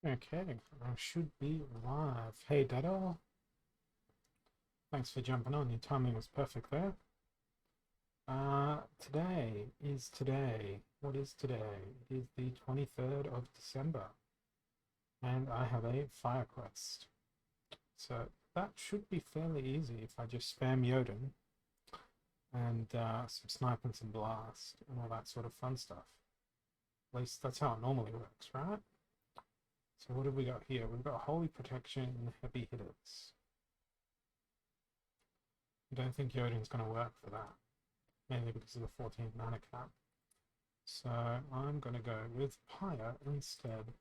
Okay, I should be live. Hey, Dada. Thanks for jumping on. Your timing was perfect there. Today is today. What is today? It is the 23rd of December, and I have a fire quest. So that should be fairly easy if I just spam Yodin and some snipe and some blast and all that sort of fun stuff. At least that's how it normally works, right? So what have we got here? We've got Holy Protection and Heavy Hitters. I don't think Yodin's going to work for that, mainly because of the 14 mana cap. So I'm going to go with Pyre instead.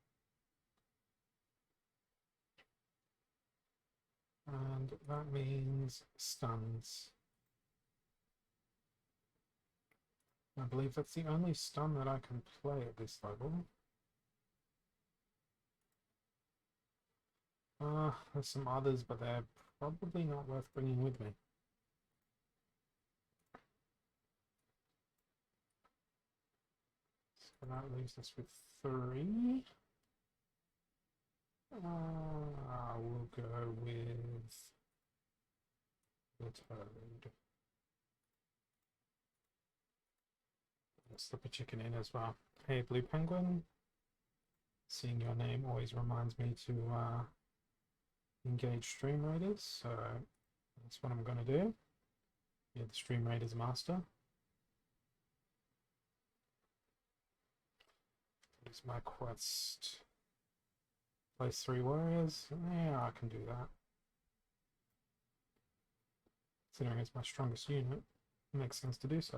And that means stuns. I believe that's the only stun that I can play at this level. There's some others, but they're probably not worth bringing with me. So that leaves us with 3. We'll go with the Toad. I'll slip a chicken in as well. Hey, Blue Penguin. Seeing your name always reminds me to engage Stream Raiders, so that's what I'm going to do. Yeah, the Stream Raiders Master. Here's my quest. Place 3 warriors. Yeah, I can do that. Considering it's my strongest unit, it makes sense to do so.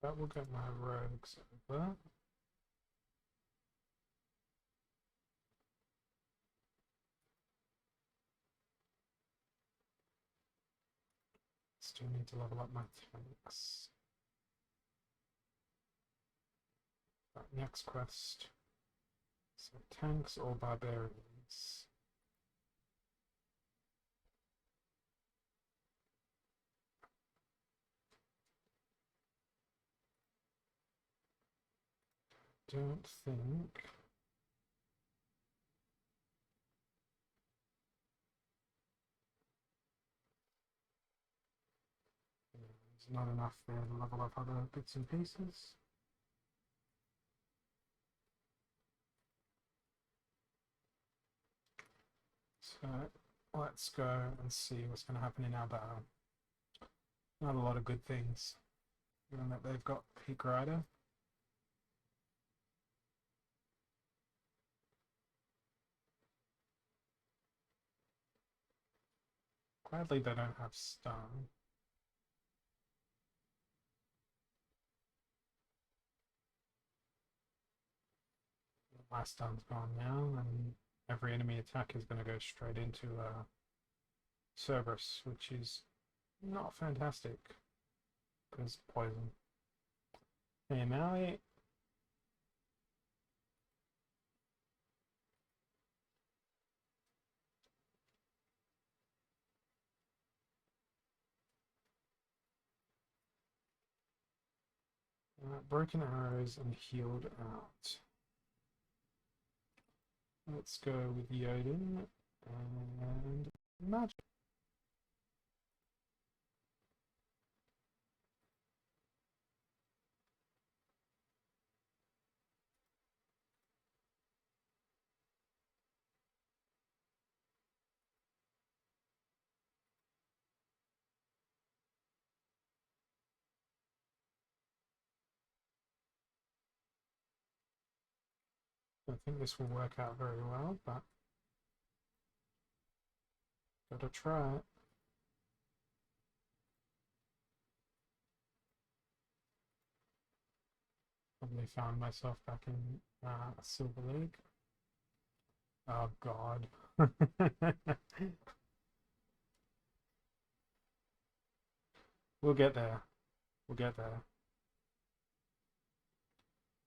That will get my rogues over. Still need to level up my tanks. Right, next quest. So tanks or barbarians? Don't think there's not enough there to level up other bits and pieces. So let's go and see what's going to happen in our battle. Not a lot of good things, given that they've got Peak Rider. Gladly they don't have stun. My stun's gone now, and every enemy attack is going to go straight into Cerberus, which is not fantastic, because poison. Hey, Maui. Broken arrows and healed out. Let's go with Yodin and magic. I think this will work out very well, but gotta try it. Probably found myself back in Silver League. Oh God. We'll get there. We'll get there.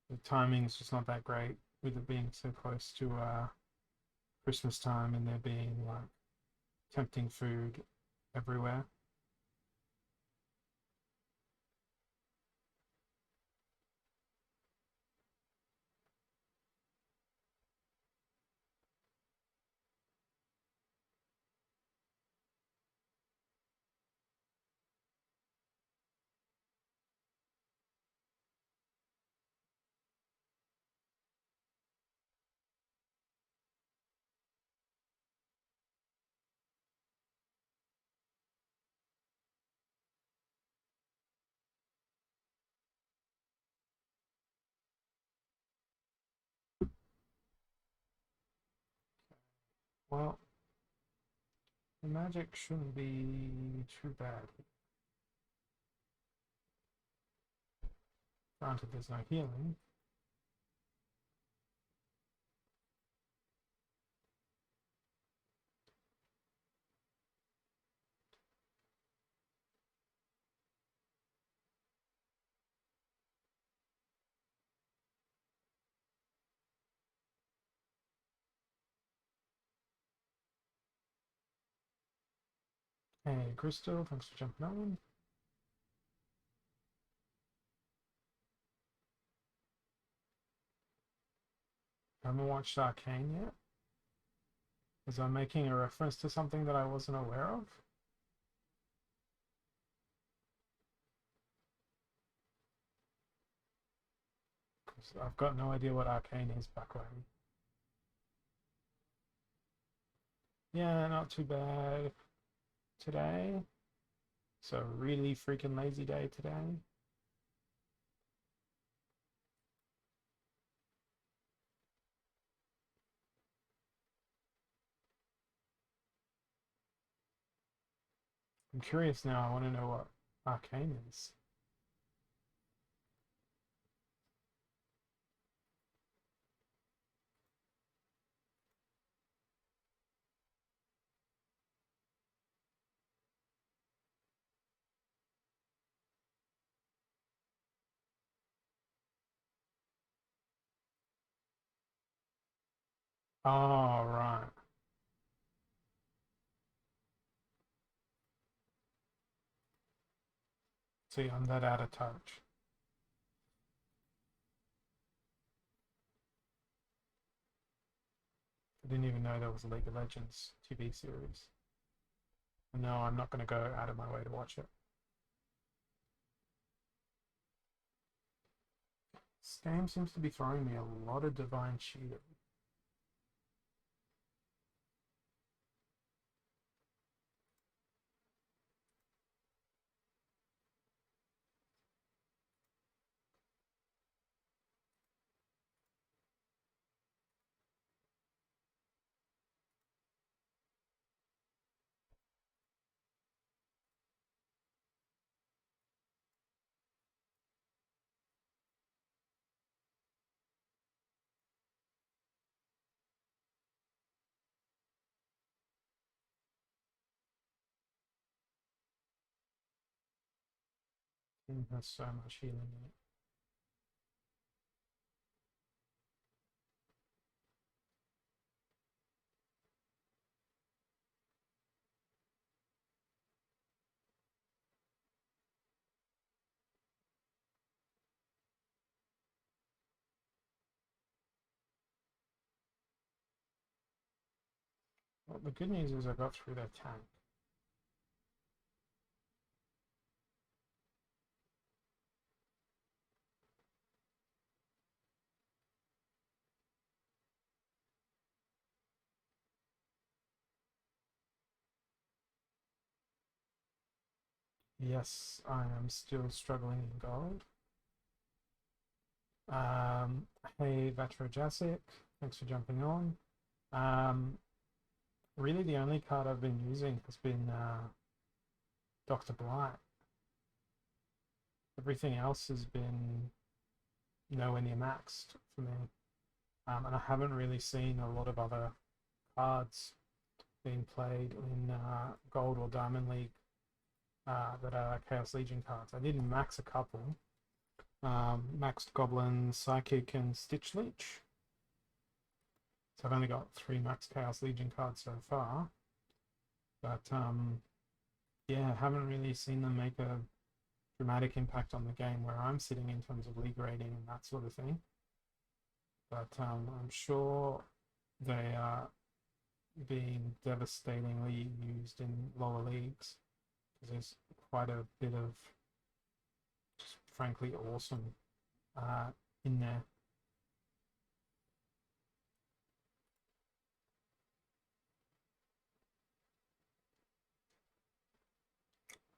The timing's just not that great with it being so close to Christmas time and there being like tempting food everywhere. Well, the magic shouldn't be too bad. Granted, there's no healing. Hey, Crystal, thanks for jumping on. Haven't watched Arcane yet. Was I making a reference to something that I wasn't aware of? Because I've got no idea what Arcane is back when. Yeah, not too bad today. So really freaking lazy day today. I'm curious now. I want to know what Arcane is. Oh, right. See, I'm that out of touch. I didn't even know there was a League of Legends TV series. And no, I'm not going to go out of my way to watch it. This game seems to be throwing me a lot of divine shield. It has so much healing in it. Well, the good news is I got through their tank. Yes, I am still struggling in gold. Um, hey, Vetro Jasic, thanks for jumping on. Um, really, the only card I've been using has been Dr. Blight. Everything else has been nowhere near maxed for me. And I haven't really seen a lot of other cards being played in Gold or Diamond League that are Chaos Legion cards. I did max a couple. Maxed Goblin, Psychic, and Stitch Leech. So I've only got 3 max Chaos Legion cards so far. But yeah, haven't really seen them make a dramatic impact on the game where I'm sitting in terms of league rating and that sort of thing. But I'm sure they are being devastatingly used in lower leagues because there's quite a bit of just frankly awesome in there.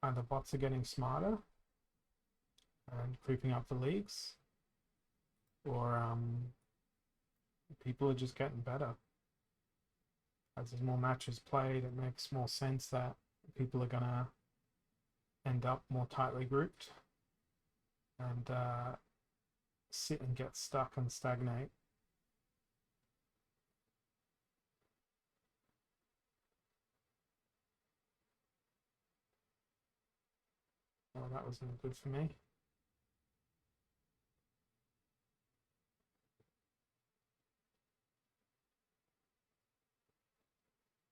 Either bots are getting smarter and creeping up the leagues, or people are just getting better. As there's more matches played, it makes more sense that people are going to end up more tightly grouped and sit and get stuck and stagnate. Well, that wasn't good for me.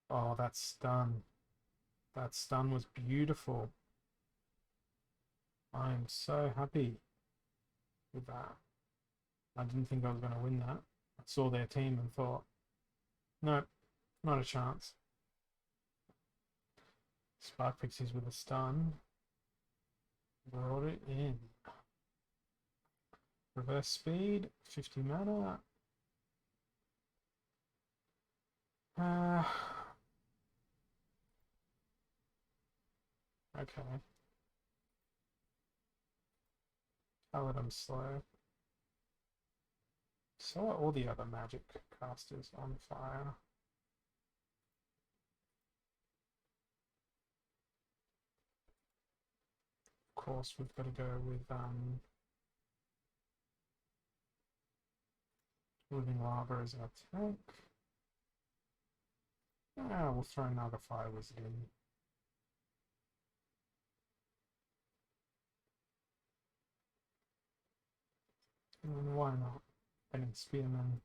Oh, that stun. That stun was beautiful. I'm so happy with that. I didn't think I was going to win that. I saw their team and thought, nope, not a chance. Spark Pixies with a stun. Brought it in. Reverse speed, 50 mana. Okay. I'll let them slow. So are all the other magic casters on fire. Of course, we've got to go with Living Lava as our tank. We'll throw another Fire Wizard in. And why not? Getting Spearman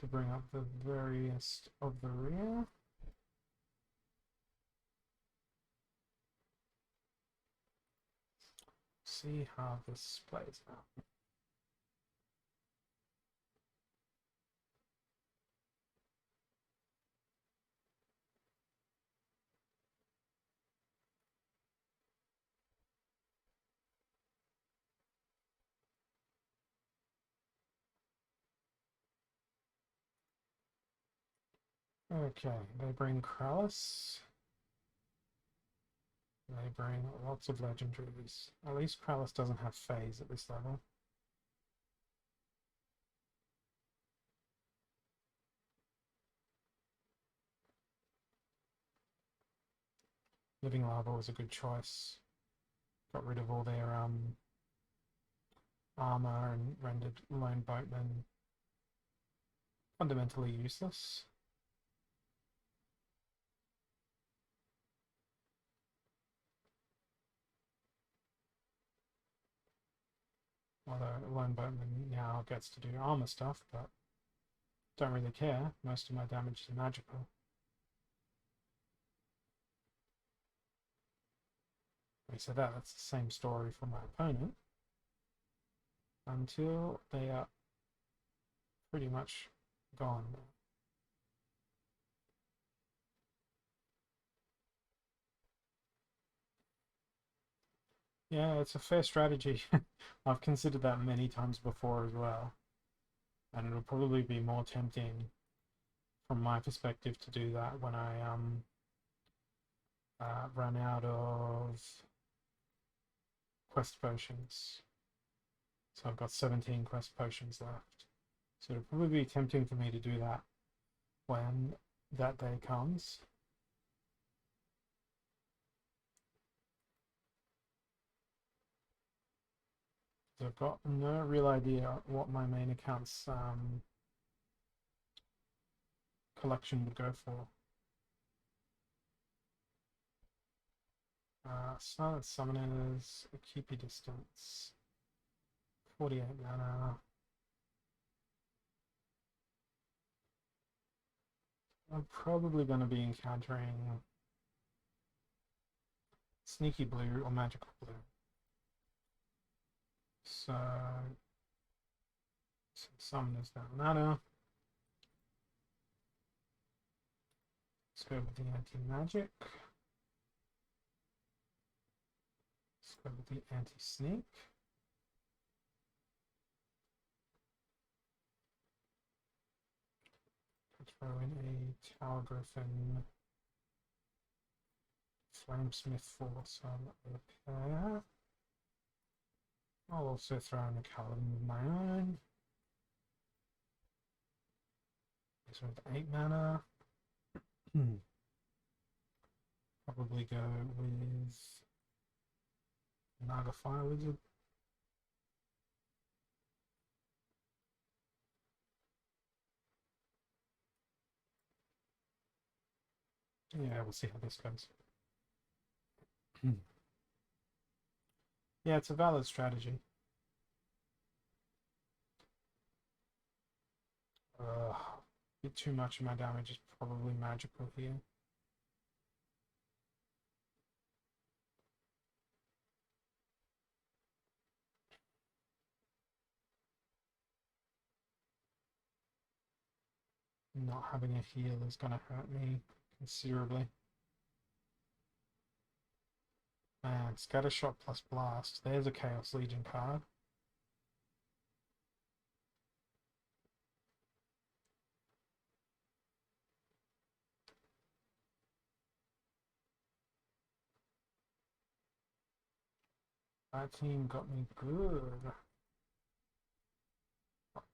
to bring up the veriest of the rear. See how this plays out. Okay, they bring Krallis. They bring lots of legendaries. At least Krallis doesn't have phase at this level. Living Lava was a good choice. Got rid of all their armor and rendered Lone Boatman fundamentally useless. Although Lone Boatman now gets to do armor stuff, but don't really care. Most of my damage is magical. So that's the same story for my opponent until they are pretty much gone. Yeah, it's a fair strategy. I've considered that many times before as well. And it'll probably be more tempting from my perspective to do that when I run out of quest potions. So I've got 17 quest potions left. So it'll probably be tempting for me to do that when that day comes. So I've got no real idea what my main account's collection would go for. Silent Summoners, keep your distance. 48 mana. I'm probably going to be encountering Sneaky Blue or Magical Blue. So, Summoners don't matter. Let's go with the anti-magic. Let's go with the anti-sneak. Throw in a Tower Griffin Flamesmith for some repair. I'll also throw in a Paladin of my own. This one's 8 mana. Probably go with Naga Fire Wizard. Yeah, we'll see how this goes. Yeah, it's a valid strategy. Bit too much of my damage is probably magical here. Not having a heal is going to hurt me considerably. And Scattershot plus Blast. There's a Chaos Legion card. That team got me good.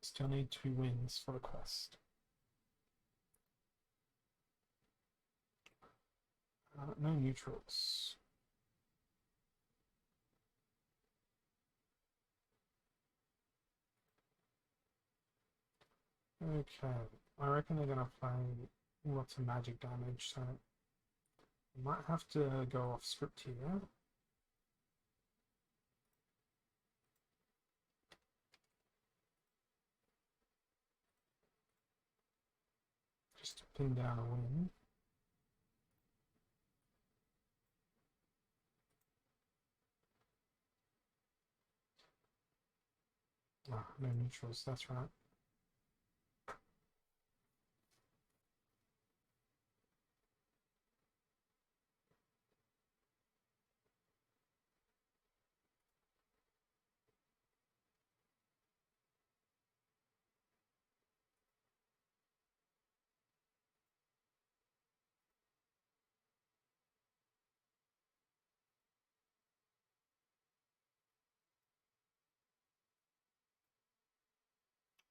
Still need 2 wins for the quest. No neutrals. Okay, I reckon they're gonna play lots of magic damage, so I might have to go off script here. Just to pin down a win. Ah, no neutrals, that's right.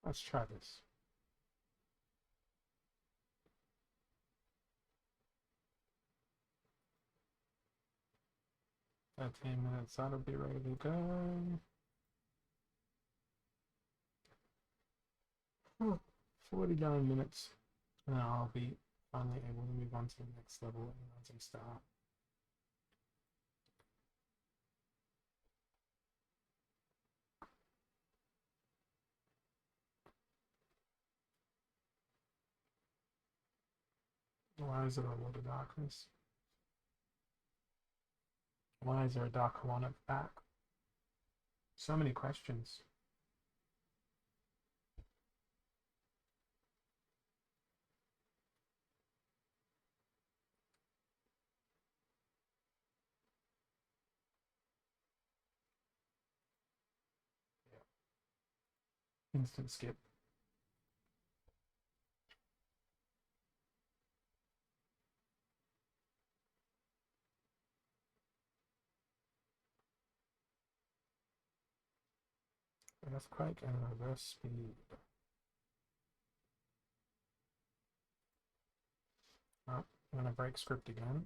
Let's try this. About 10 minutes, that'll be ready to go. 49 minutes, and then I'll be finally able to move on to the next level and Rising Star. Why is there a lot of darkness? Why is there a darker one at the back? So many questions. Instant skip. Earthquake and reverse speed. Oh, I'm gonna break script again.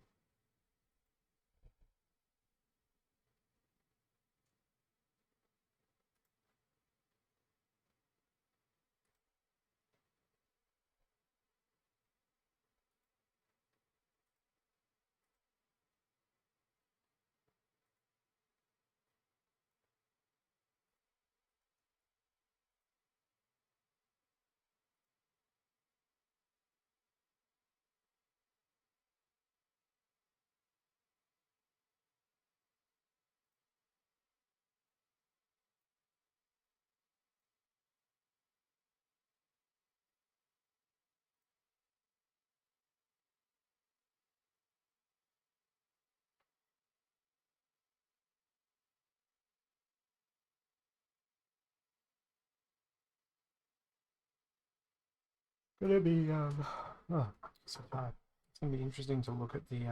gonna be oh, so tired. It's gonna be interesting to look at the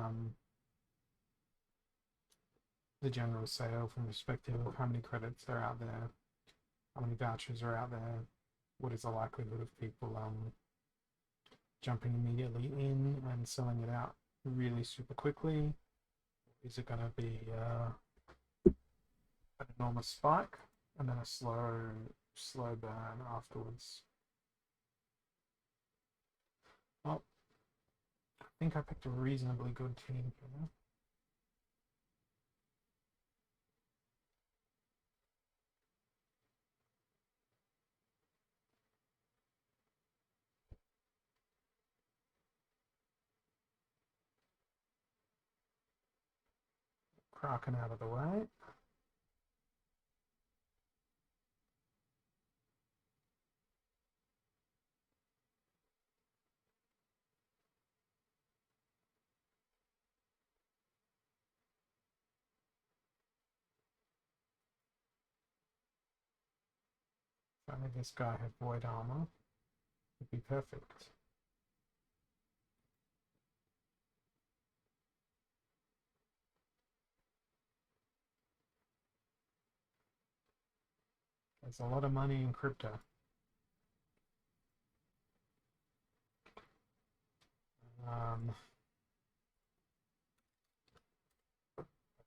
general sale from the perspective of how many credits are out there, how many vouchers are out there, what is the likelihood of people jumping immediately in and selling it out really super quickly? Is it going to be an enormous spike and then a slow burn afterwards? Well, I think I picked a reasonably good team here. Kraken out of the way. If only this guy had void armor, it'd be perfect. There's a lot of money in crypto.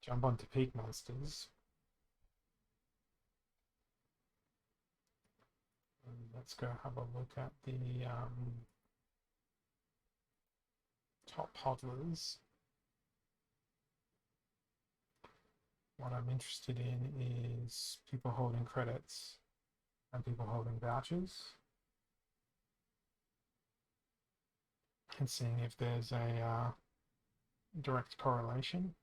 Jump onto Peak Monsters. And let's go have a look at the top hodlers. What I'm interested in is people holding credits and people holding vouchers, and seeing if there's a direct correlation.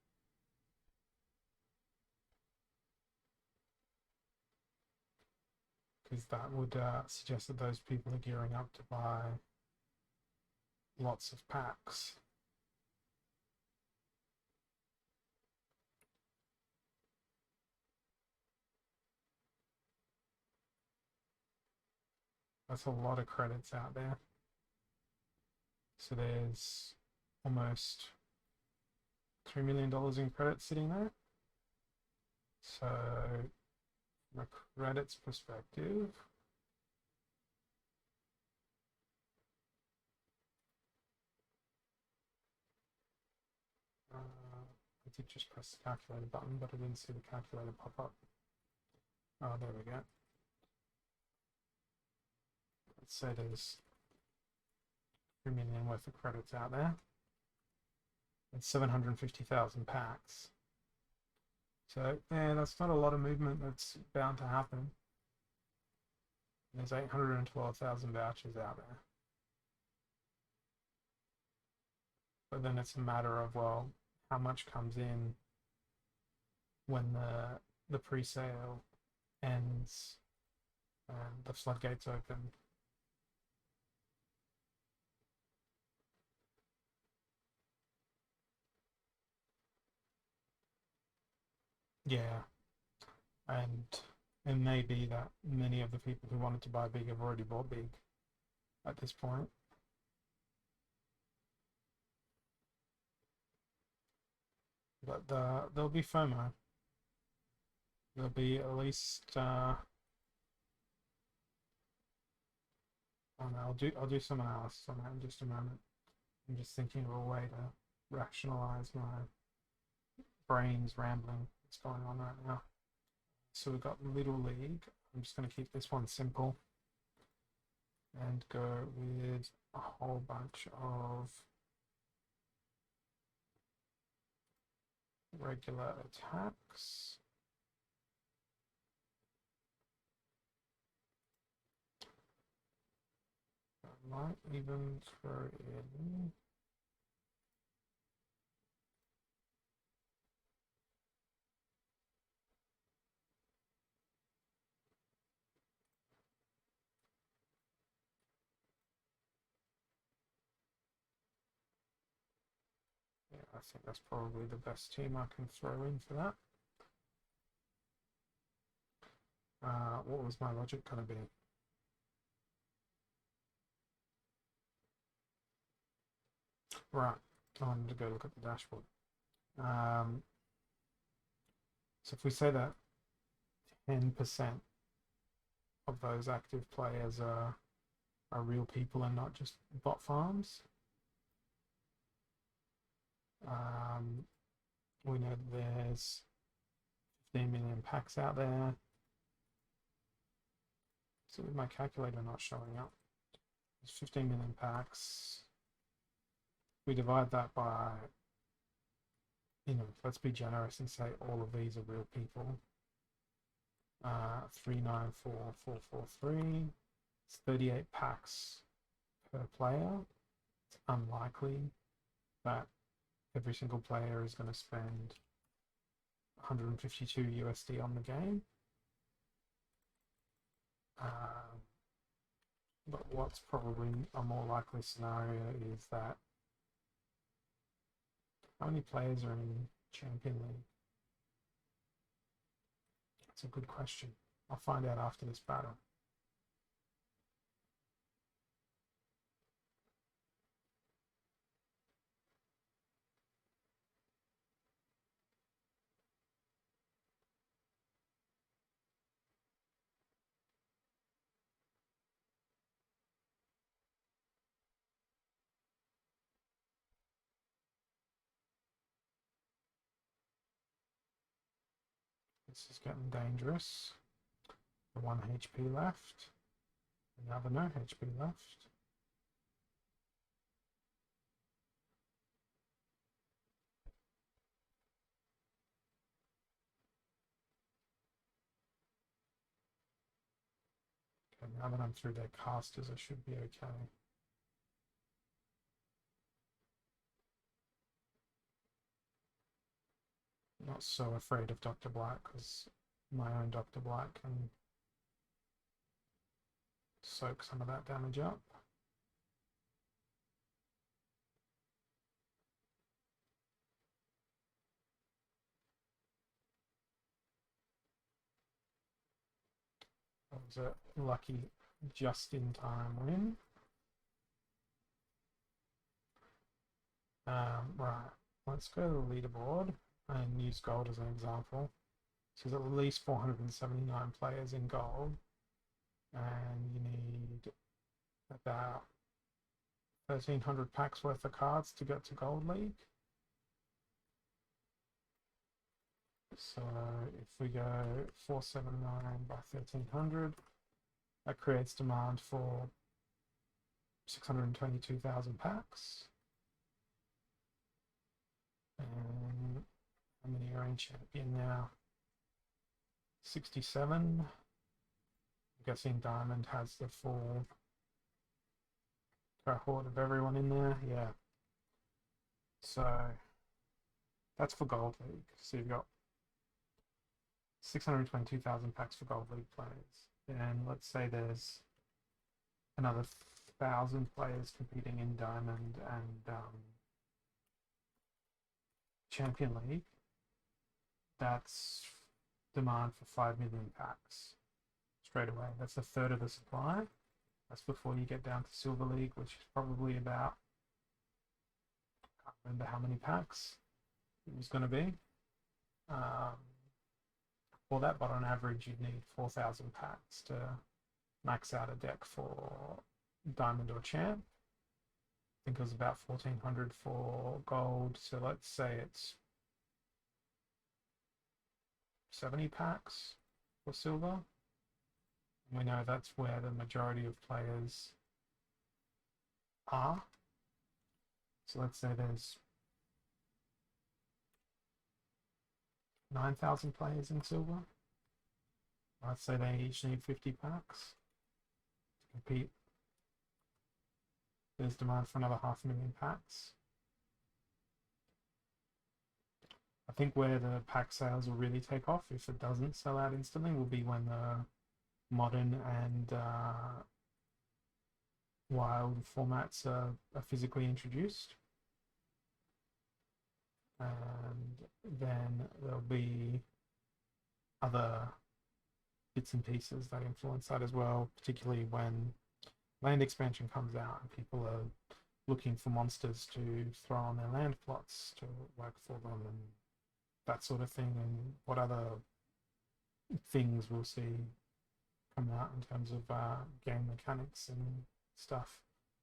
Because that would suggest that those people are gearing up to buy lots of packs. That's a lot of credits out there. So there's almost $3 million in credits sitting there. So from a credits perspective, I did just press the calculator button, but I didn't see the calculator pop up. Oh, there we go. Let's say there's 3 million worth of credits out there. It's 750,000 packs. So, yeah, that's not a lot of movement that's bound to happen. There's 812,000 vouchers out there. But then it's a matter of, well, how much comes in when the pre-sale ends and the floodgates open. Yeah, and it may be that many of the people who wanted to buy big have already bought big at this point. But there'll be FOMO. There'll be at least I don't know, I'll do some analysis on that in just a moment. I'm just thinking of a way to rationalize my brain's rambling that's going on right now. So we've got Little League. I'm just going to keep this one simple and go with a whole bunch of regular attacks. I might even throw in yeah, I think that's probably the best team I can throw in for that. What was my logic going to be? Right. I wanted to go look at the dashboard. So if we say that 10% of those active players are real people and not just bot farms, we know that there's 15 million packs out there. So with my calculator not showing up, there's 15 million packs. We divide that by, let's be generous and say all of these are real people. 394443. It's 38 packs per player. It's unlikely that every single player is going to spend 152 USD on the game. But what's probably a more likely scenario is that how many players are in Champion League? That's a good question. I'll find out after this battle. This is getting dangerous. The 1 HP left. Another no HP left. Okay, now that I'm through their casters, I should be okay. Not so afraid of Dr. Black because my own Dr. Black can soak some of that damage up. That was a lucky just-in-time win. Right, let's go to the leaderboard and use gold as an example. So there's at least 479 players in gold, and you need about 1,300 packs worth of cards to get to Gold League. So if we go 479 by 1,300, that creates demand for 622,000 packs. And how many are in Champion now? 67. I'm guessing Diamond has the full cohort of everyone in there. Yeah. So that's for Gold League. So you've got 622,000 packs for Gold League players. And let's say there's another 1,000 players competing in Diamond and Champion League. That's demand for 5 million packs straight away. That's a third of the supply. That's before you get down to Silver League, which is probably about, I can't remember how many packs it was going to be. For that, but on average, you'd need 4,000 packs to max out a deck for Diamond or Champ. I think it was about 1,400 for Gold, so let's say it's 70 packs for Silver. And we know that's where the majority of players are. So let's say there's 9,000 players in Silver. Let's say they each need 50 packs to compete. There's demand for another 500,000 packs. I think where the pack sales will really take off, if it doesn't sell out instantly, will be when the modern and wild formats are physically introduced. And then there'll be other bits and pieces that influence that as well, particularly when land expansion comes out and people are looking for monsters to throw on their land plots to work for them and that sort of thing, and what other things we'll see come out in terms of game mechanics and stuff.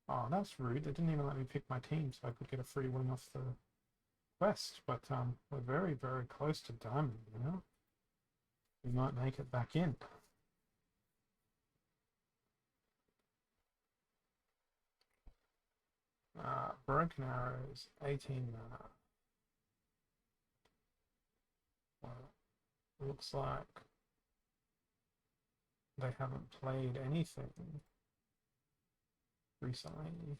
Oh, that's rude. They didn't even let me pick my team so I could get a free win off the quest, but we're very, very close to diamond, you know? We might make it back in. Broken Arrows, 18 mana. Well, looks like they haven't played anything recently.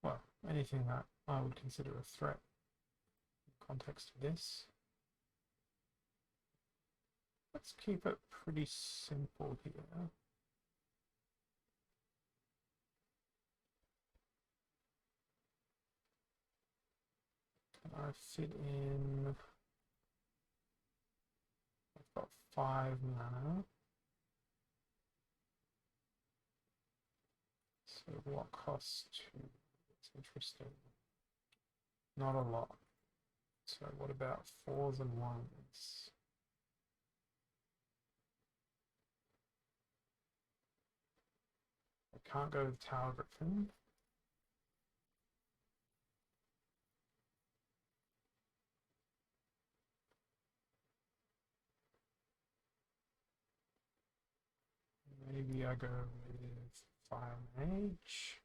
Well, anything that I would consider a threat in the context of this. Let's keep it pretty simple here. I fit in. I've got 5 mana. So what costs 2? It's interesting. Not a lot. So what about 4s and 1s? I can't go with Tower Griffin. Maybe I go with Fire Mage.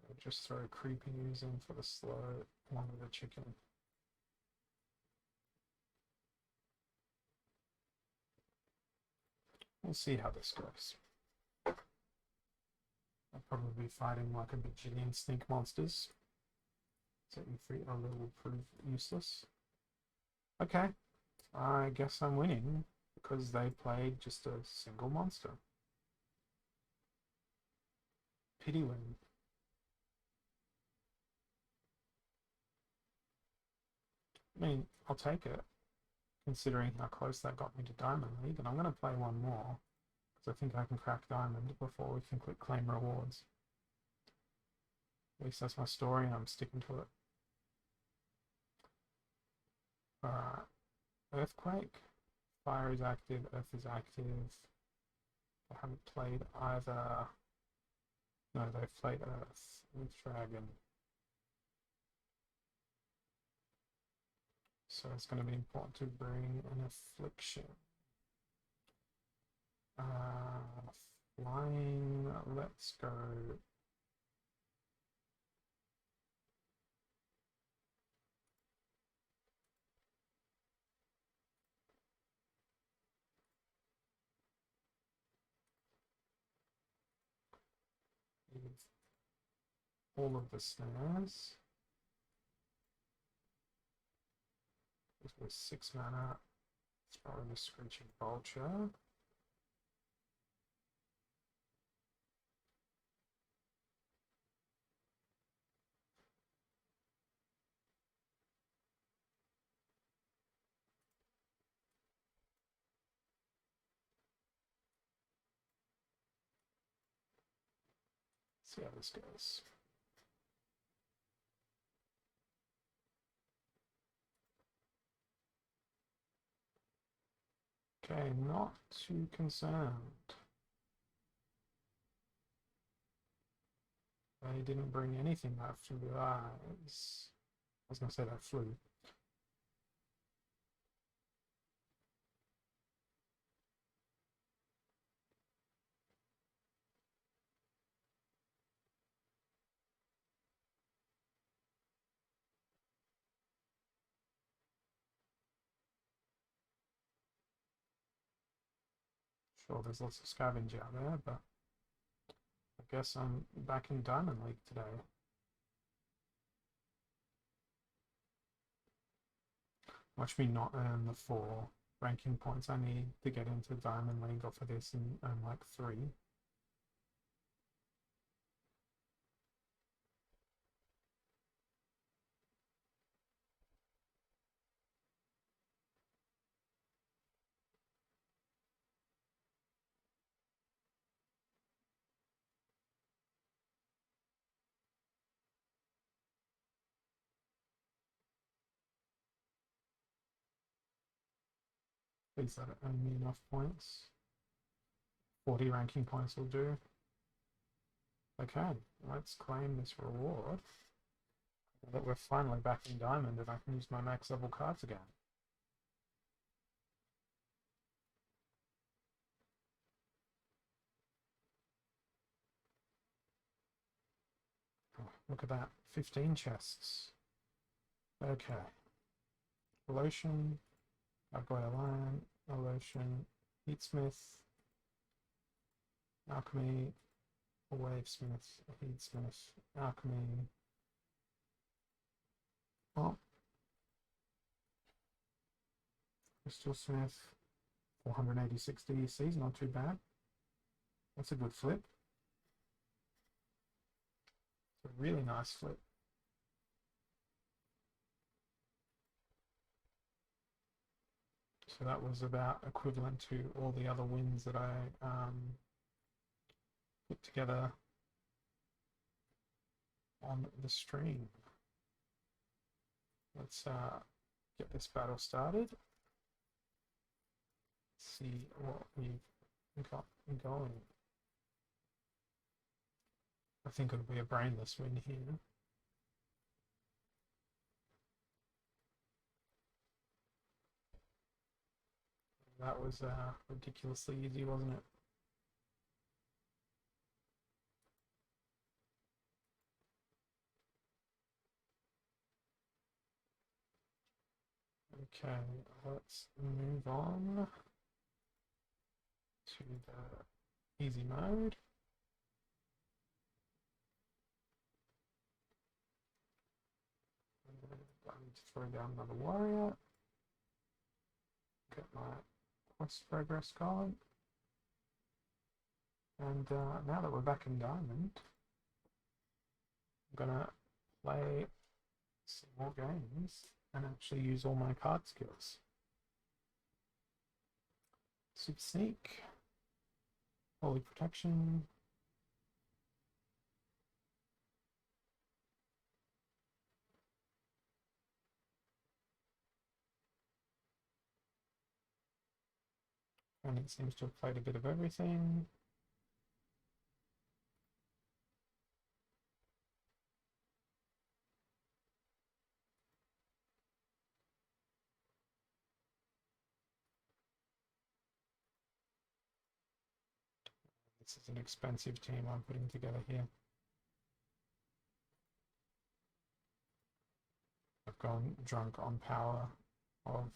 I'll just throw Creepy News in for the slow along with the chicken. We'll see how this goes. I'll probably be fighting like a bajillion stink monsters. So E3 will prove useless. Okay, I guess I'm winning because they played just a single monster. Pity win. I mean, I'll take it, considering how close that got me to Diamond League, and I'm going to play one more, because I think I can crack Diamond before we can click claim rewards. At least that's my story, and I'm sticking to it. Alright, Earthquake. Fire is active, Earth is active. I haven't played either. No, they've played Earth with Dragon. So it's going to be important to bring an Affliction. Flying, let's go. All of the snares. This was 6 mana. It's probably a Screeching Vulture. See how this goes. Okay, not too concerned. They didn't bring anything that flew eyes. I was going to say that flew. Sure, there's lots of scavenge out there, but I guess I'm back in Diamond League today. Watch me not earn the 4 ranking points I need to get into Diamond League off of this and earn like 3. Please let it earn me enough points. 40 ranking points will do. Okay, let's claim this reward. Now that we're finally back in Diamond and I can use my max level cards again. Oh, look at that, 15 chests. Okay. Lotion, Gargoyle Iron, Lotion, Heatsmith, Alchemy, Wavesmith, Heatsmith, Alchemy. Oh. Crystal Smith, 486 DECs, not too bad. That's a good flip. It's a really nice flip. So that was about equivalent to all the other wins that I put together on the stream. Let's get this battle started. See what we've got going. I think it'll be a brainless win here. That was ridiculously easy, wasn't it? Okay, let's move on to the easy mode. I need to throw down another warrior. Get my quest progress going. And now that we're back in Diamond, I'm gonna play some more games and actually use all my card skills. Super Sneak, Holy Protection, and it seems to have played a bit of everything. This is an expensive team I'm putting together here. I've gone drunk on power of,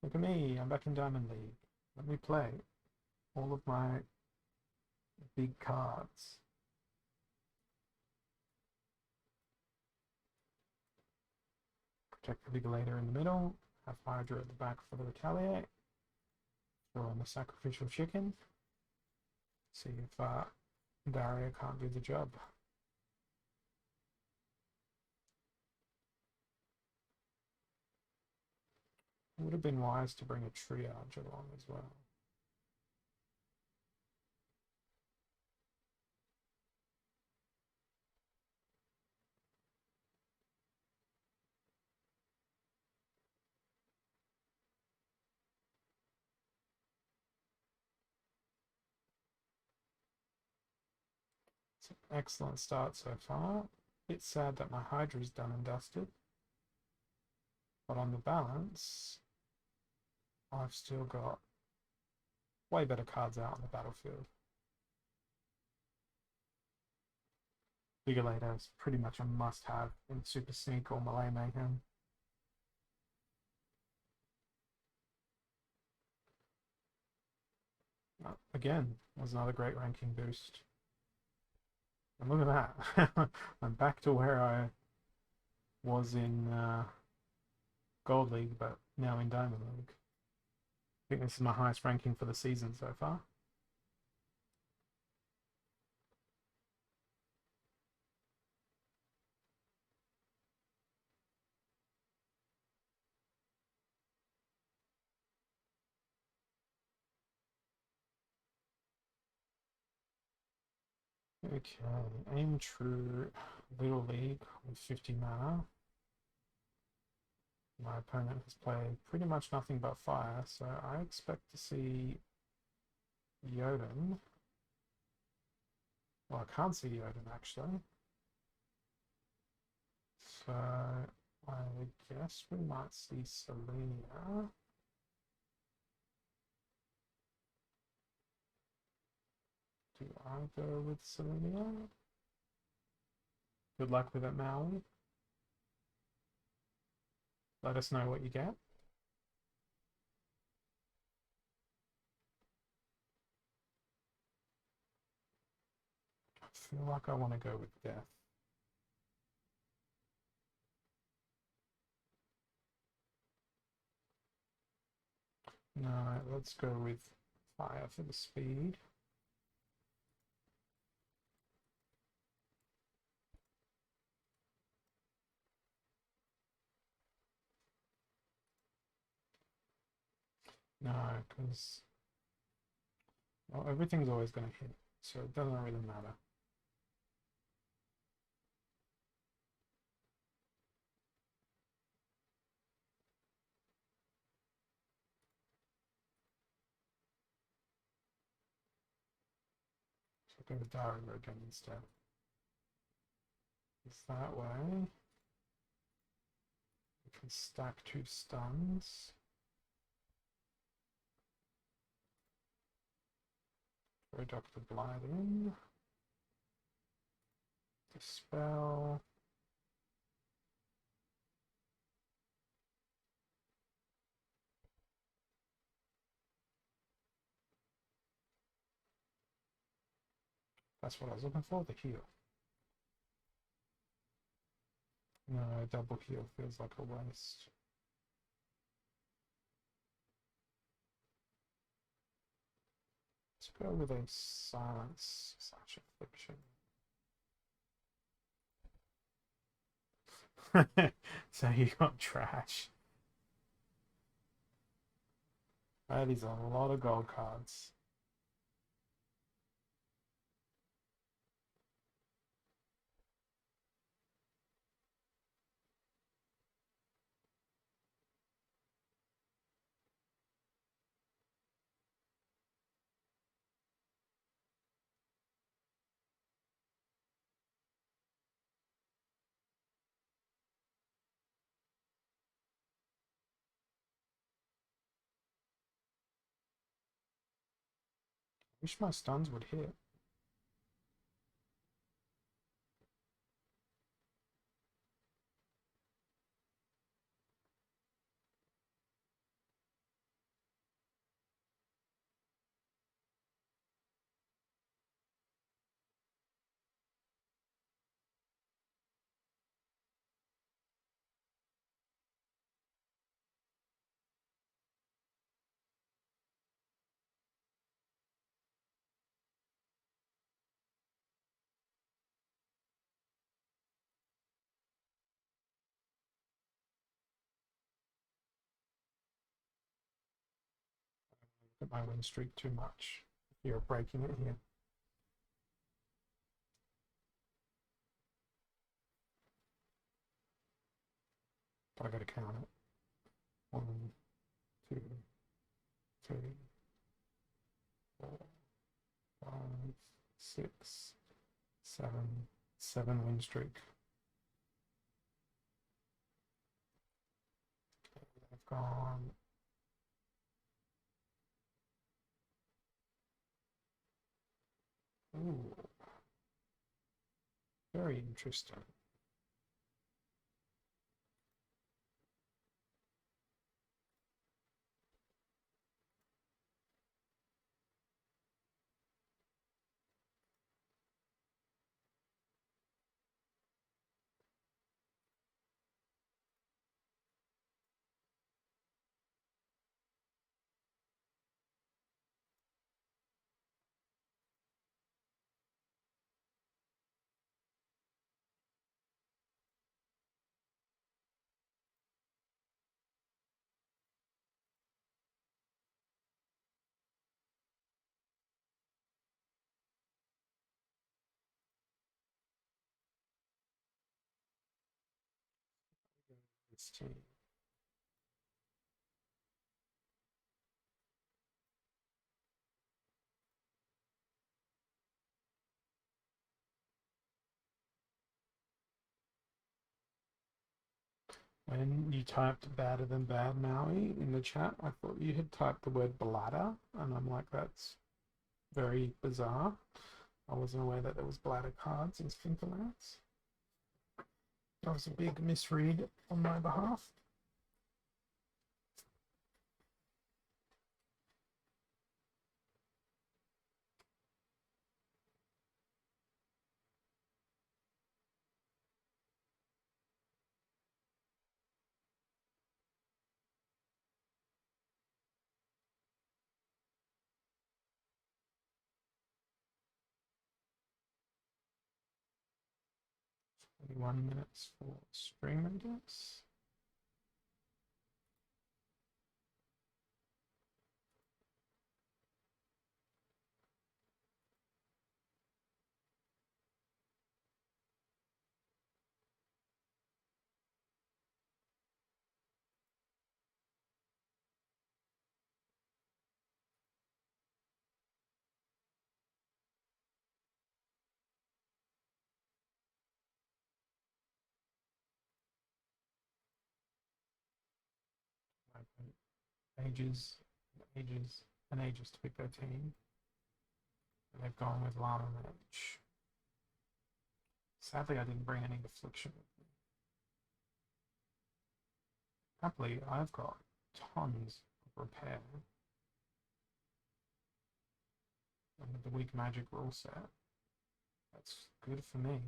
look at me, I'm back in Diamond League. Let me play all of my big cards. Protect the Vigilator in the middle, have Hydra at the back for the Retaliate, throw in the Sacrificial Chicken, see if Barrier can't do the job. It would have been wise to bring a Triage along as well. It's an excellent start so far. Bit sad that my Hydra is done and dusted, but on the balance, I've still got way better cards out on the battlefield. Vigilator is pretty much a must-have in Super Sneak or Melee Mayhem. Again, was another great ranking boost. And look at that. I'm back to where I was in Gold League, but now in Diamond League. I think this is my highest ranking for the season so far. Okay, aim true Little League with 50 mana. My opponent has played pretty much nothing but fire, so I expect to see Jotun. Well, I can't see Jotun actually. So I guess we might see Selenia. Do I go with Selenia? Good luck with it, Maui. Let us know what you get. I feel like I want to go with Death. No, let's go with Fire for the speed. No, because well, everything's always going to hit, so it doesn't really matter. So go with Dario again instead. It's that way. We can stack 2 stuns. Throw Dr. Blight in. Dispel. That's what I was looking for, the heal. No, double heal feels like a waste. Let's go with a silence slash affliction. So you got trash. That is a lot of gold cards. Wish my stuns would hit. Look at my win streak too much. You're breaking it here. But I gotta count it. 1, 2, 3, 4, 5, 6, 7. 7 win streak. I've gone. Ooh, very interesting. This team. When you typed "badder than bad Maui" in the chat, I thought you had typed the word bladder, and I'm like, that's very bizarre. I wasn't aware that there was bladder cards in Splinterlands. That was a big misread on my behalf. One minutes for stream readers. Ages, ages, and ages to pick their team. And they've gone with Llama Mage. Sadly, I didn't bring any Affliction with me. Happily, I've got tons of repair. And with the weak magic rule set, that's good for me.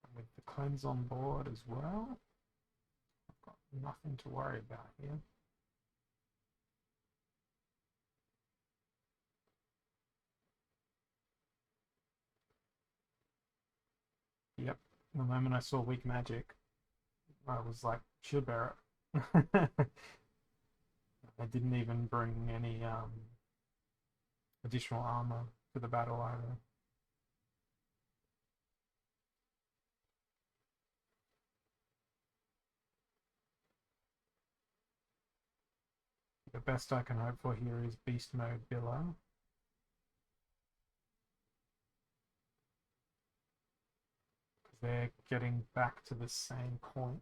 And with the cleanse on board as well, I've got nothing to worry about here. Yep, the moment I saw weak magic, I was like, shield bearer. I didn't even bring any additional armor for the battle either. The best I can hope for here is beast mode Billow. Because they're getting back to the same point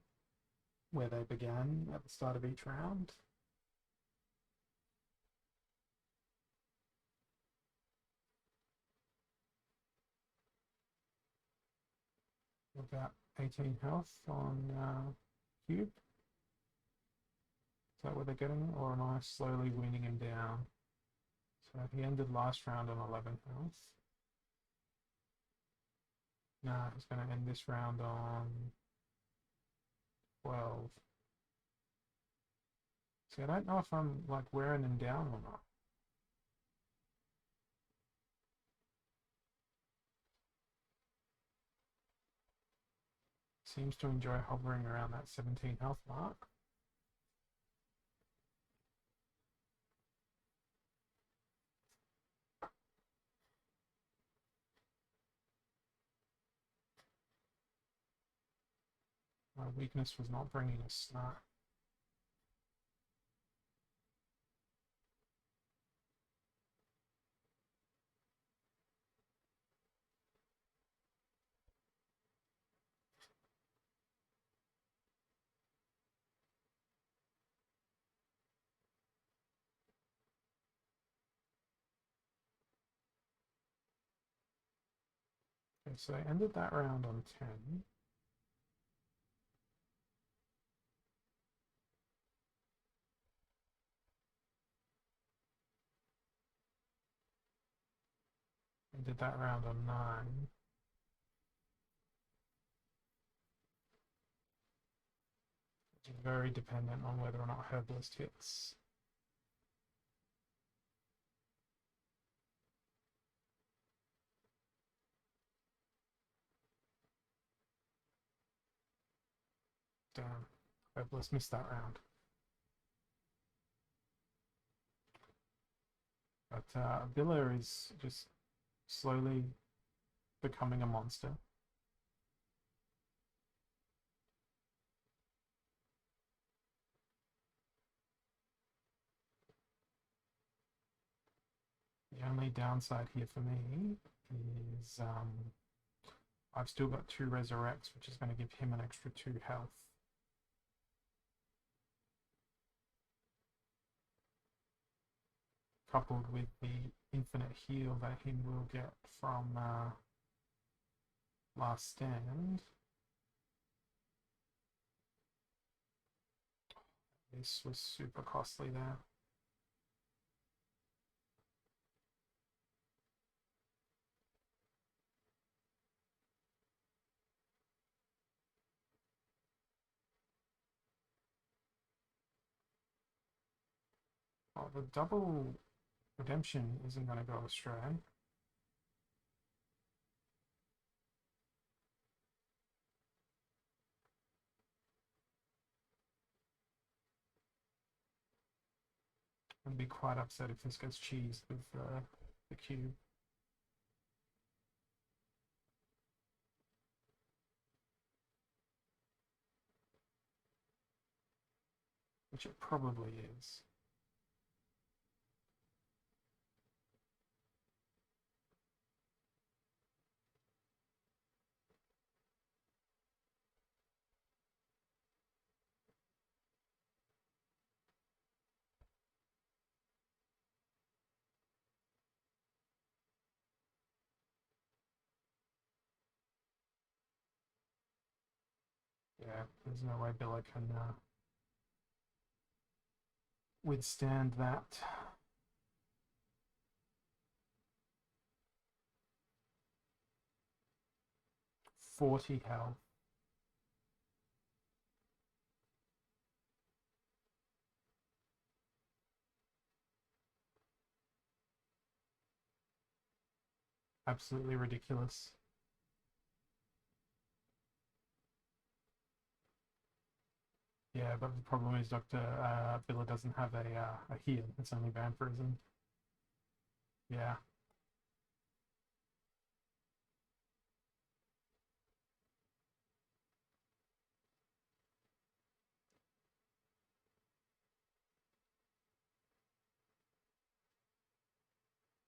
where they began at the start of each round. About 18 health on Cube. Is that what they're getting? Or am I slowly weaning him down? So he ended last round on 11 health. Nah, he's going to end this round on 12. See, I don't know if I'm like wearing him down or not. Seems to enjoy hovering around that 17 health mark. My weakness was not bringing a snap. Okay, so I ended that round on 10. I did that round on 9. Which is very dependent on whether or not Herbalist hits. Damn, Herbalist missed that round. But Biller is just slowly becoming a monster. The only downside here for me is I've still got 2 resurrects, which is going to give him an extra 2 health. Coupled with the infinite heal that he will get from Last Stand. This was super costly there. Well, the double redemption isn't going to go astray. I'd be quite upset if this gets cheesed with the cube. Which it probably is. Yeah, there's no way Billa can withstand that. $40 health. Absolutely ridiculous. Yeah, but the problem is Dr. Billa doesn't have a heal. It's only vampirism. Yeah.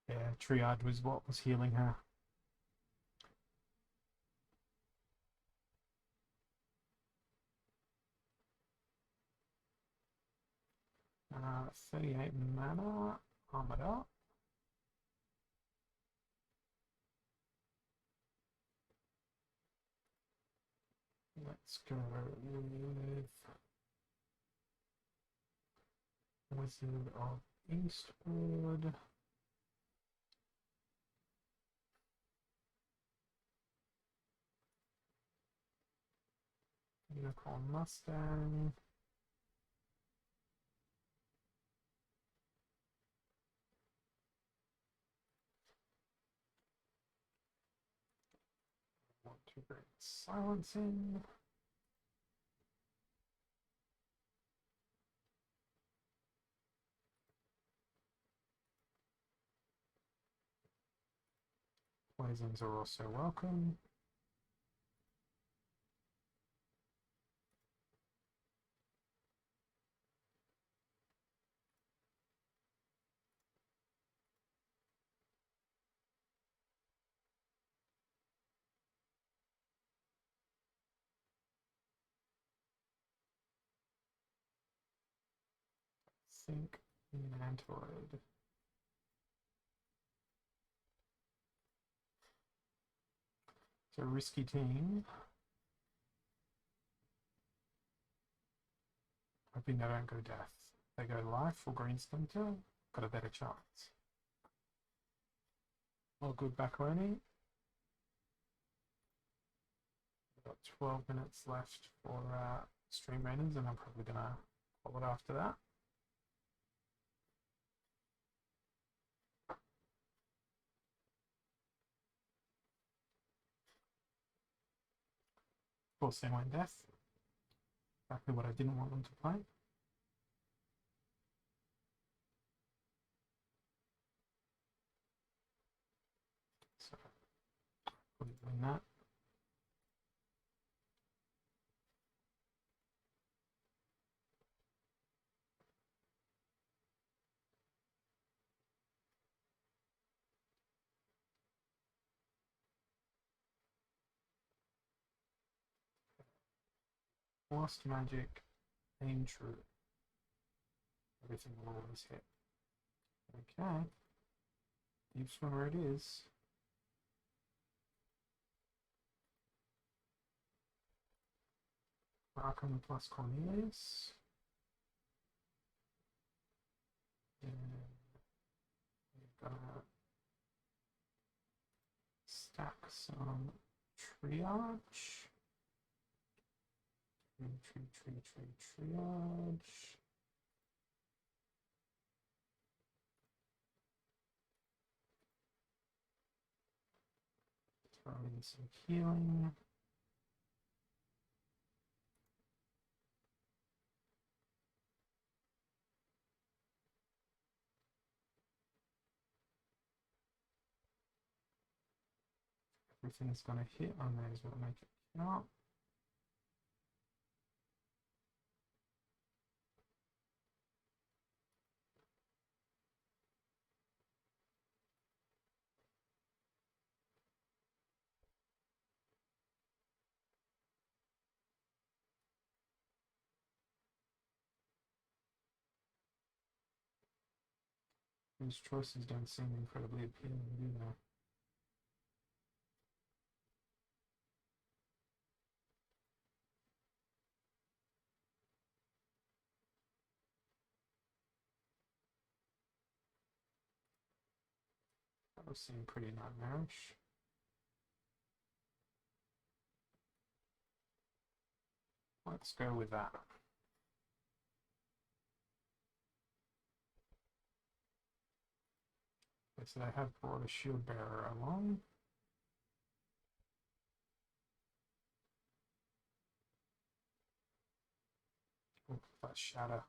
Yeah, Triad was what was healing her. Uh, 38 mana, armored up. Let's go with Wizard of Eastwood. Unicorn Mustang. Want to bring silencing. Poisons are also welcome. Think Mantoid. It's a risky team. Hoping they don't go death. They go life or green splinter, got a better chance. All good back earning. We've got 12 minutes left for stream ratings, and I'm probably gonna call it after that. Of course, they went death. Exactly what I didn't want them to play. doing that. Lost magic, aim true. Everything will always hit. Okay. Deep swimmer it is. Rackham plus Cornelius. And we're gonna stack some triage. Triage. Throw in some healing. Everything's gonna hit. I may as well make it count. These choices don't seem incredibly appealing, do they? That would seem pretty nightmarish. Let's go with that. Okay, so they have brought a shield bearer along. Oh, that shatter.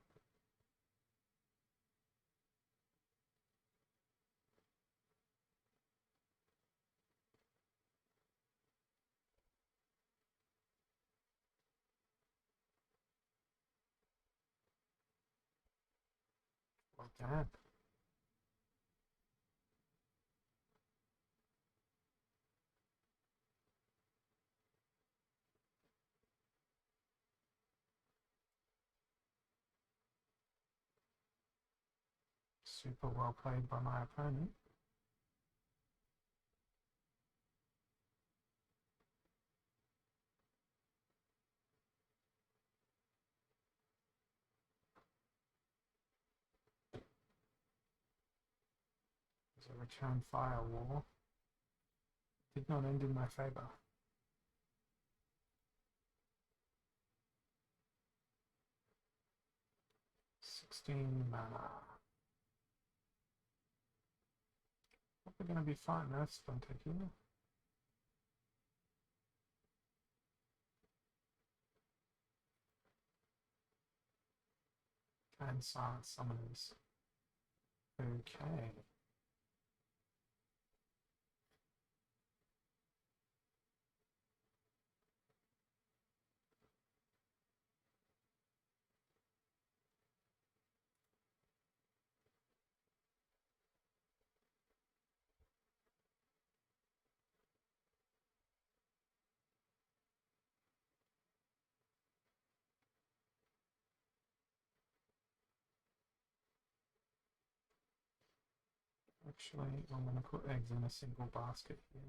Well done. Super well played by my opponent. There's a return fire war. Did not end in my favor. 16 mana. Probably going to be fine. That's Splinter here. And silence summoners. Okay. Actually, I'm going to put eggs in a single basket here.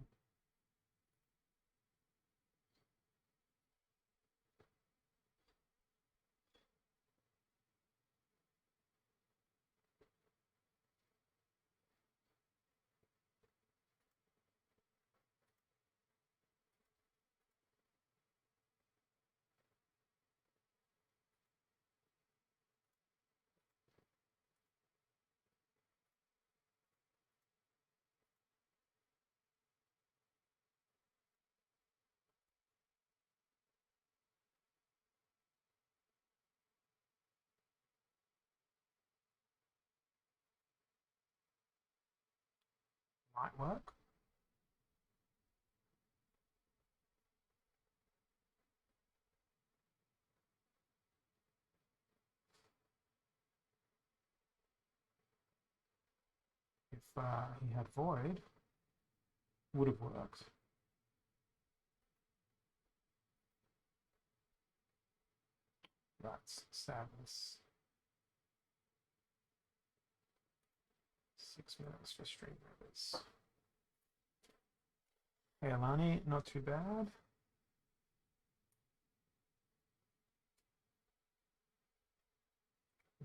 Might work. he had void, would have worked. That's sadness. 6 minutes for stream members. Hey Alani, not too bad.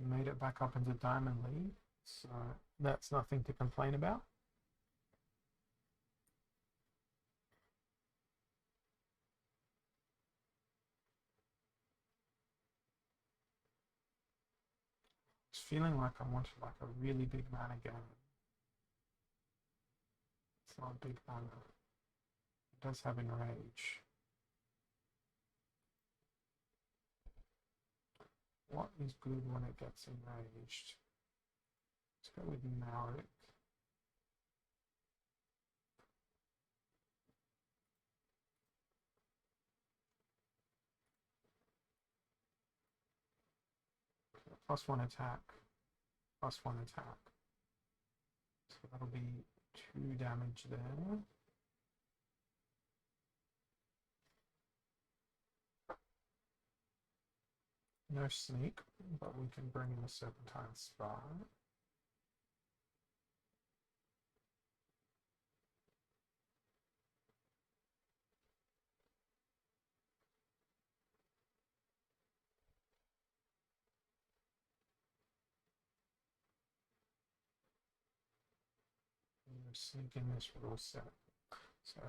Made it back up into Diamond League, so that's nothing to complain about. It's feeling like I wanted like a really big mana game. It's not a big mana. It does have Enrage. What is good when it gets enraged? Let's go with Maurik. +1 attack, +1 attack. So that'll be 2 damage there. No sneak, but we can bring in a Serpentine Spire. Sneak in this rule set. So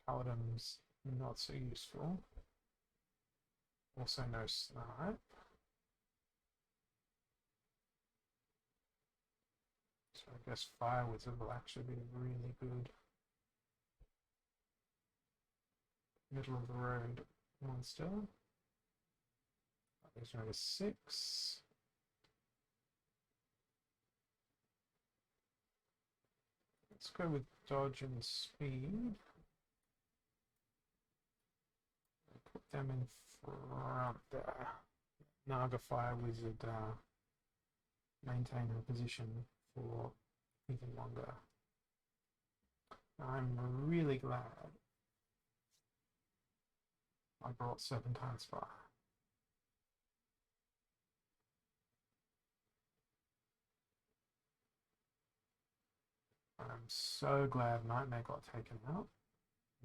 Kaladin's not so useful. Also no snipe. So I guess Fire Wizard will actually be really good. Middle of the road monster. There's another 6. Let's go with dodge and speed. Put them in front there. Naga Fire Wizard maintain her position for even longer. I'm really glad I brought Serpentine Spire. I'm so glad Nightmare got taken out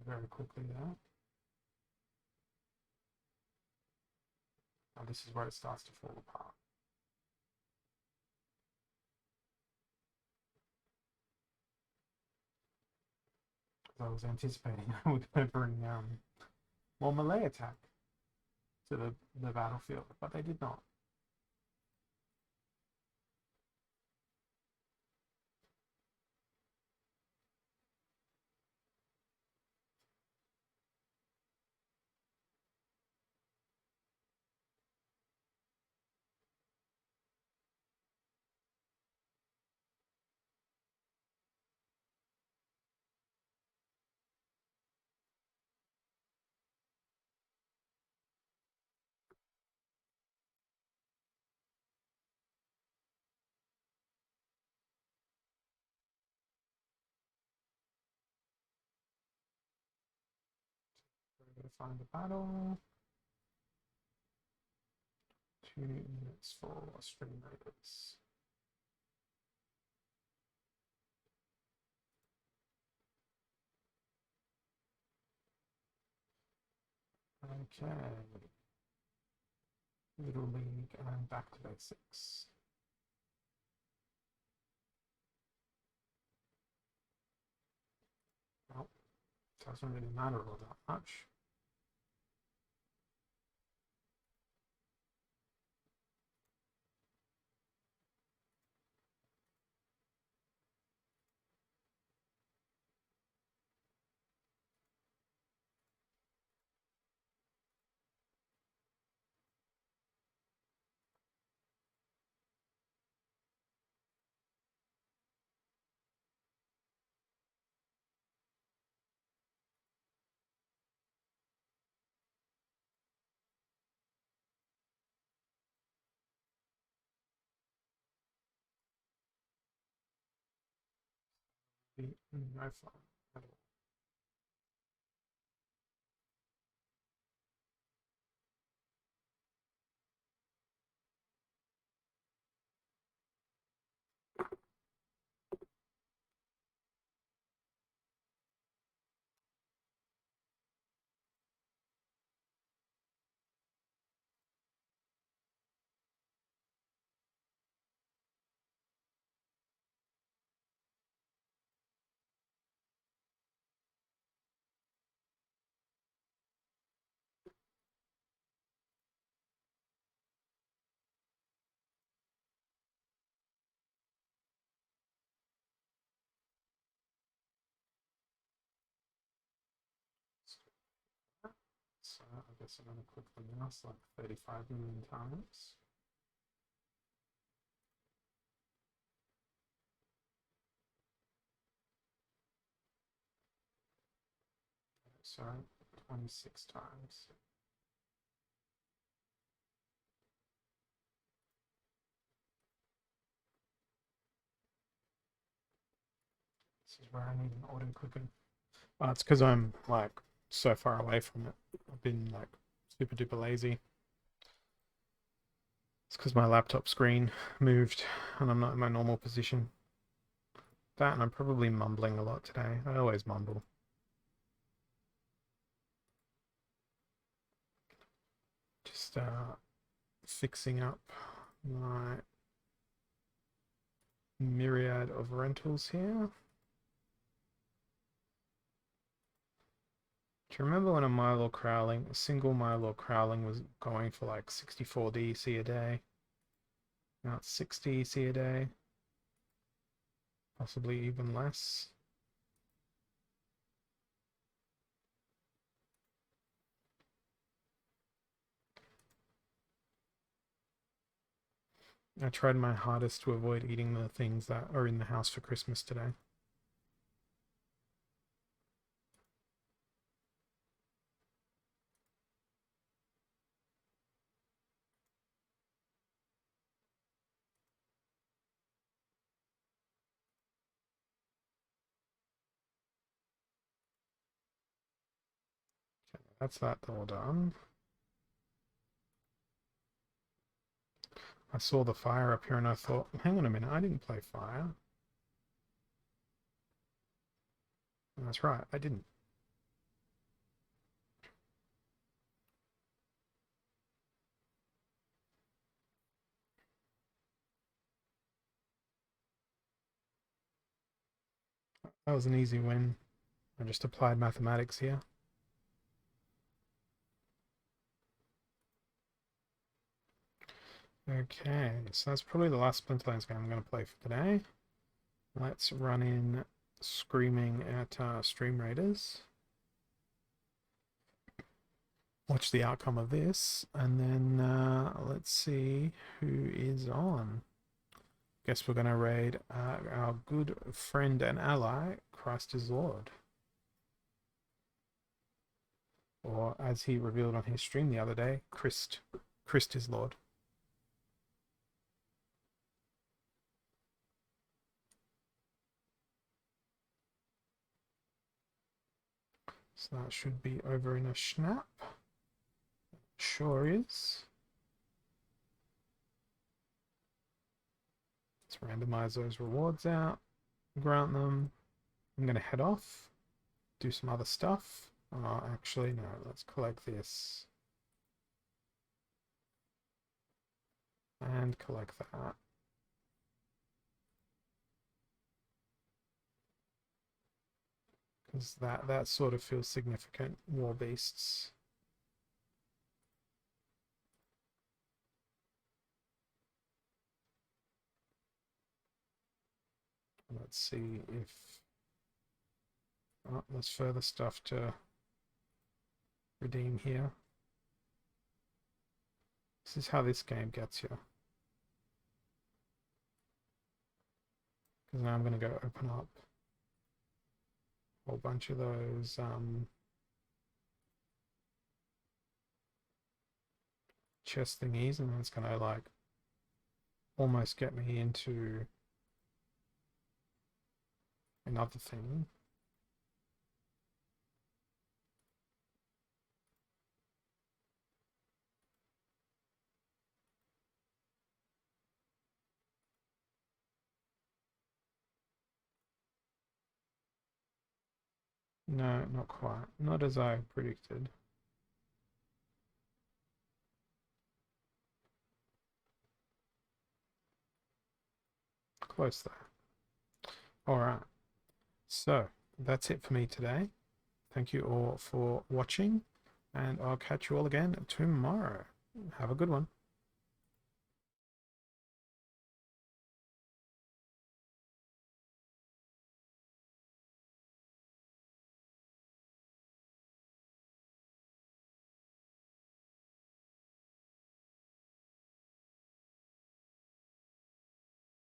very quickly there. Now this is where it starts to fall apart. I was anticipating I would bring more melee attack to the battlefield, but they did not. We're going to find the battle. 2 minutes for stream raiders. Okay. Little League and back to basics. Well, doesn't really matter all that much. be no fun at all. So I guess I'm going to click the mouse like 35 million times. So 26 times. This is where I need an auto clicker. Oh, it's because I'm like so far away from it. I've been like super duper lazy. It's because my laptop screen moved and I'm not in my normal position. That and I'm probably mumbling a lot today. I always mumble. Just fixing up my myriad of rentals here. Do you remember when a single Milo crowling was going for like 64 DC a day? Now it's 60 DC a day. Possibly even less. I tried my hardest to avoid eating the things that are in the house for Christmas today. Okay, that's that all done. I saw the fire up here and I thought, hang on a minute, I didn't play fire. And that's right, I didn't. That was an easy win. I just applied mathematics here. Okay, so that's probably the last Splinterlands game I'm going to play for today. Let's run in screaming at Stream Raiders. Watch the outcome of this, and then let's see who is on. Guess we're going to raid our good friend and ally, Christ is Lord. Or as he revealed on his stream the other day, Christ is Lord. So that should be over in a snap. Sure is. Let's randomize those rewards out, grant them. I'm going to head off, do some other stuff. Actually, no, let's collect this. And collect that. Because that sort of feels significant. War beasts. Let's see if... Oh, there's further stuff to redeem here. This is how this game gets you. Because now I'm going to go open up a whole bunch of those chest thingies, and then it's going to like almost get me into another thing. No, not quite. Not as I predicted. Close there. All right. So that's it for me today. Thank you all for watching, and I'll catch you all again tomorrow. Have a good one.